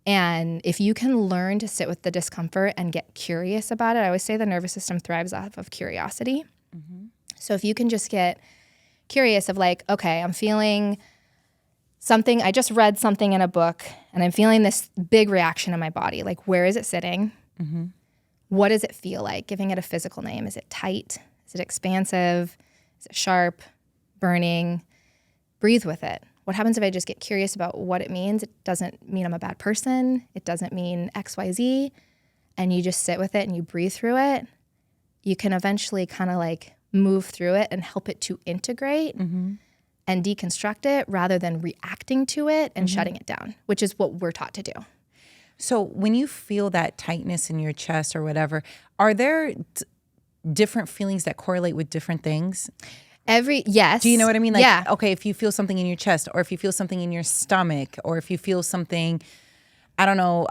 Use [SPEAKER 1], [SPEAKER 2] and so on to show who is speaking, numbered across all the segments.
[SPEAKER 1] And if you can learn to sit with the discomfort and get curious about it, I always say the nervous system thrives off of curiosity. So if you can just get curious of like, okay, I'm feeling something, I just read something in a book and I'm feeling this big reaction in my body. Like, where is it sitting? What does it feel like? Giving it a physical name. Is it tight? Is it expansive? Is it sharp, burning? Breathe with it. What happens if I just get curious about what it means? It doesn't mean I'm a bad person. It doesn't mean X, Y, Z. And you just sit with it and you breathe through it. You can eventually kind of like move through it and help it to integrate and deconstruct it rather than reacting to it and shutting it down, which is what we're taught to do.
[SPEAKER 2] So when you feel that tightness in your chest or whatever, are there different feelings that correlate with different things?
[SPEAKER 1] Yes.
[SPEAKER 2] Do you know what I mean? Like,
[SPEAKER 1] yeah.
[SPEAKER 2] okay, if you feel something in your chest or if you feel something in your stomach or if you feel something, I don't know,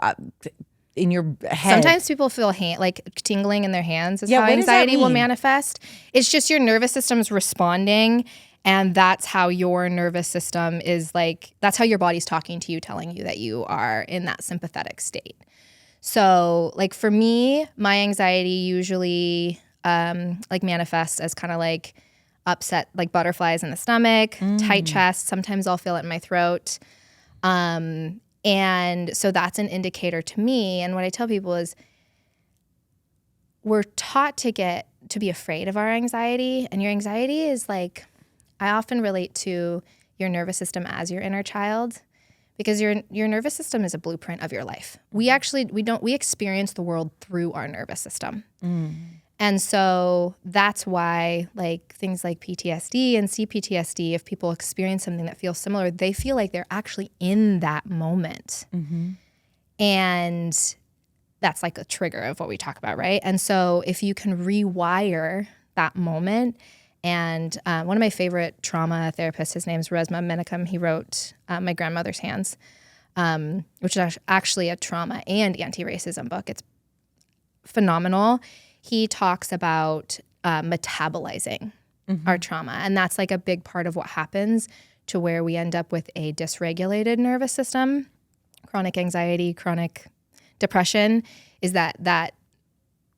[SPEAKER 2] in your head.
[SPEAKER 1] Sometimes people feel like tingling in their hands is how
[SPEAKER 2] what does that
[SPEAKER 1] anxiety will
[SPEAKER 2] mean?
[SPEAKER 1] manifest. It's just your nervous system's responding, and that's how your nervous system is like, that's how your body's talking to you, telling you that you are in that sympathetic state. So like for me, my anxiety usually like manifests as kind of like upset, like butterflies in the stomach, tight chest. Sometimes I'll feel it in my throat. And so that's an indicator to me. And what I tell people is we're taught to be afraid of our anxiety. And your anxiety is like, I often relate to your nervous system as your inner child, because your nervous system is a blueprint of your life. We experience the world through our nervous system. And so that's why like things like PTSD and CPTSD, if people experience something that feels similar, they feel like they're actually in that moment. And that's like a trigger of what we talk about, right? And so if you can rewire that moment, and one of my favorite trauma therapists, his name's Resmaa Menakem, he wrote My Grandmother's Hands, which is actually a trauma and anti-racism book. It's phenomenal. He talks about metabolizing our trauma. And that's like a big part of what happens to where we end up with a dysregulated nervous system, chronic anxiety, chronic depression, is that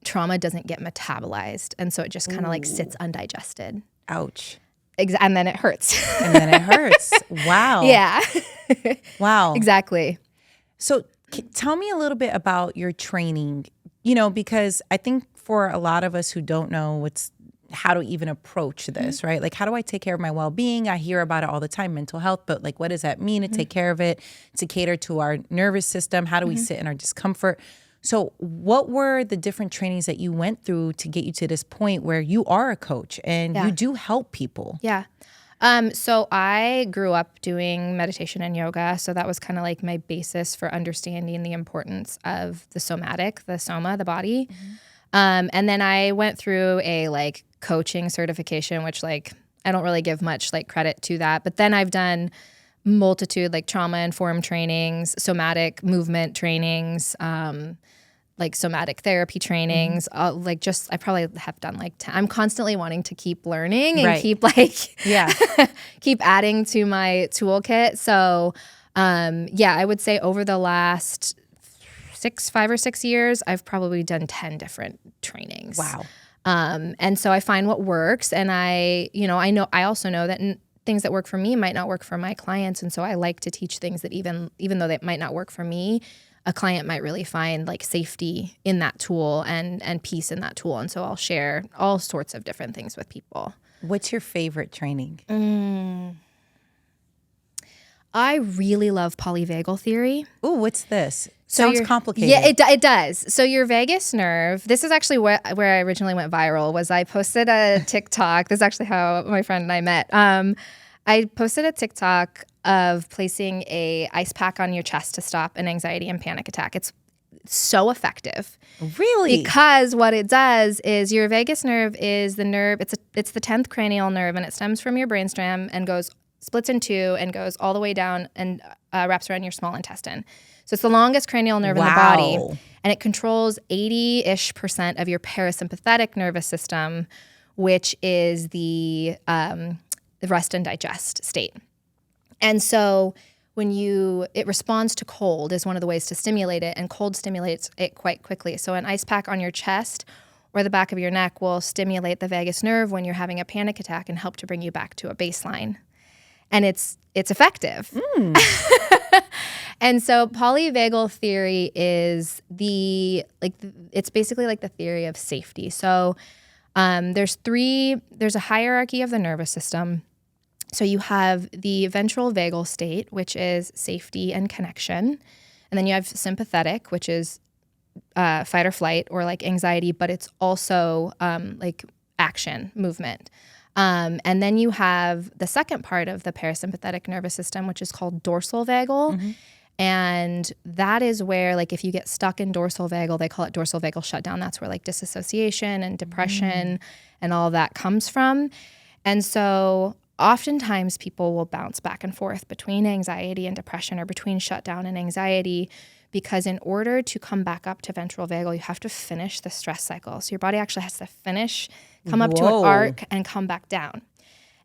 [SPEAKER 1] trauma doesn't get metabolized. And so it just kind of like sits undigested.
[SPEAKER 2] Ouch.
[SPEAKER 1] And then it hurts.
[SPEAKER 2] And then it hurts. Wow.
[SPEAKER 1] Yeah.
[SPEAKER 2] Wow.
[SPEAKER 1] Exactly.
[SPEAKER 2] So tell me a little bit about your training, you know, because I think for a lot of us who don't know how to even approach this, right? Like, how do I take care of my well-being? I hear about it all the time, mental health, but like, what does that mean to take care of it, to cater to our nervous system? How do we sit in our discomfort? So what were the different trainings that you went through to get you to this point where you are a coach and you do help people?
[SPEAKER 1] Yeah. So I grew up doing meditation and yoga. So that was kind of like my basis for understanding the importance of the somatic, the soma, the body. And then I went through a like coaching certification, which like, I don't really give much like credit to that. But then I've done multitude like trauma-informed trainings, somatic movement trainings, like somatic therapy trainings, like just, I probably have done like 10. I'm constantly wanting to keep learning and keep like, keep adding to my toolkit. So, I would say over the last 5 or 6 years, I've probably done 10 different trainings.
[SPEAKER 2] Wow.
[SPEAKER 1] And so I find what works. And I also know that things that work for me might not work for my clients. And so I like to teach things that even though they might not work for me, a client might really find like safety in that tool and peace in that tool. And so I'll share all sorts of different things with people.
[SPEAKER 2] What's your favorite training?
[SPEAKER 1] I really love polyvagal theory.
[SPEAKER 2] Ooh, what's this? Sounds complicated.
[SPEAKER 1] Yeah, it does. So your vagus nerve, this is actually where I originally went viral, was I posted a TikTok. This is actually how my friend and I met. I posted a TikTok of placing a ice pack on your chest to stop an anxiety and panic attack. It's so effective.
[SPEAKER 2] Really?
[SPEAKER 1] Because what it does is your vagus nerve is the nerve, it's the 10th cranial nerve, and it stems from your brainstem and splits in two and goes all the way down and wraps around your small intestine. So it's the longest cranial nerve in the body, and it controls 80-ish% of your parasympathetic nervous system, which is the rest and digest state. And so it responds to cold is one of the ways to stimulate it, and cold stimulates it quite quickly. So an ice pack on your chest or the back of your neck will stimulate the vagus nerve when you're having a panic attack and help to bring you back to a baseline. And it's effective. And so polyvagal theory is it's basically like the theory of safety. So there's a hierarchy of the nervous system. So you have the ventral vagal state, which is safety and connection. And then you have sympathetic, which is fight or flight or like anxiety, but it's also like action, movement. And then you have the second part of the parasympathetic nervous system, which is called dorsal vagal. Mm-hmm. And that is where, like, if you get stuck in dorsal vagal, they call it dorsal vagal shutdown. That's where like disassociation and depression and all of that comes from. And so oftentimes people will bounce back and forth between anxiety and depression or between shutdown and anxiety, because in order to come back up to ventral vagal, you have to finish the stress cycle. So your body actually has to come up to an arc and come back down.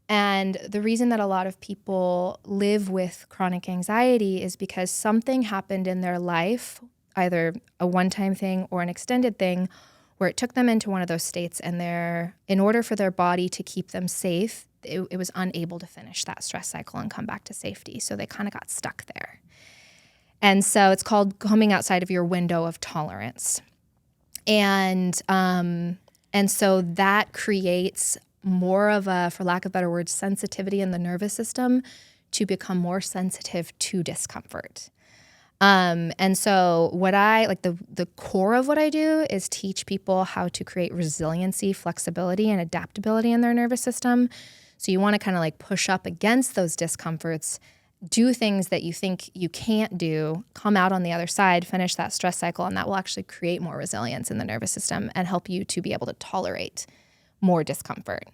[SPEAKER 1] And the reason that a lot of people live with chronic anxiety is because something happened in their life, either a one-time thing or an extended thing, where it took them into one of those states, and in order for their body to keep them safe, it was unable to finish that stress cycle and come back to safety. So they kind of got stuck there. And so it's called coming outside of your window of tolerance. And so that creates more of a, for lack of better words, sensitivity in the nervous system to become more sensitive to discomfort. And so what the core of what I do is teach people how to create resiliency, flexibility, and adaptability in their nervous system. So you want to kind of like push up against those discomforts, do things that you think you can't do, come out on the other side, finish that stress cycle, and that will actually create more resilience in the nervous system and help you to be able to tolerate more discomfort.